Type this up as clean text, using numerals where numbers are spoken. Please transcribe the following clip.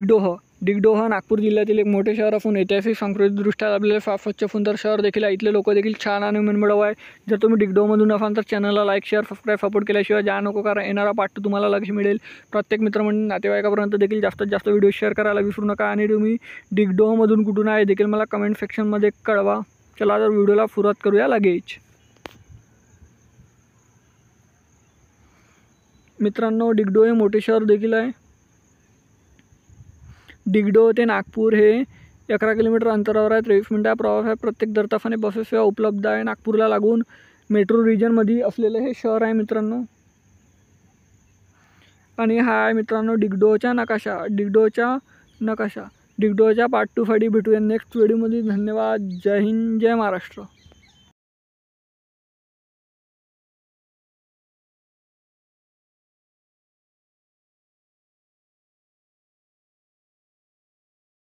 डिगडोह नागपूर जिल्ह्यातील एक मोठे शहर असून ऐतिहासिक सांस्कृतिकदृष्ट्या लाभलेले स्वच्छ सुंदर शहर देखील आहे। इथले लोक देखील छान आणि मनमिळाऊ आहे। जर तुम्ही डिगडोहमधून असाल तर चॅनलला लाईक शेअर सबस्क्राईब सपोर्ट केल्याशिवाय जा नको, कारण येणारा पार्ट 2 तुम्हाला लगेच मिळेल। प्रत्येक मित्रमंडळी नातेवाईकापर्यंत देखील जास्तीत जास्त व्हिडिओ शेअर करायला विसरू नका आणि तुम्ही डिगडोहमधून कुठून आहे देखील मला कमेंट सेक्शनमध्ये कळवा। चला तर व्हिडिओला सुरुवात करूया लगेच। मित्रांनो, डिगडोह हे मोठे शहर देखील आहे। डिगडोह ते नागपूर हे 11 किलोमीटर अंतरावर आहे। 23 मिनिटाचा प्रवास आहे। प्रत्येक दर तासाने बसेस सेवा उपलब्ध आहे। नागपूरला लागून मेट्रो रिजनमध्ये असलेले हे शहर आहे मित्रांनो। आणि हा आहे मित्रांनो डिगडोहचा नकाशा। डिगडोहच्या पार्ट 2 साठी भेटूया नेक्स्ट व्हिडिओमध्ये। धन्यवाद। जय हिंद, जय महाराष्ट्र।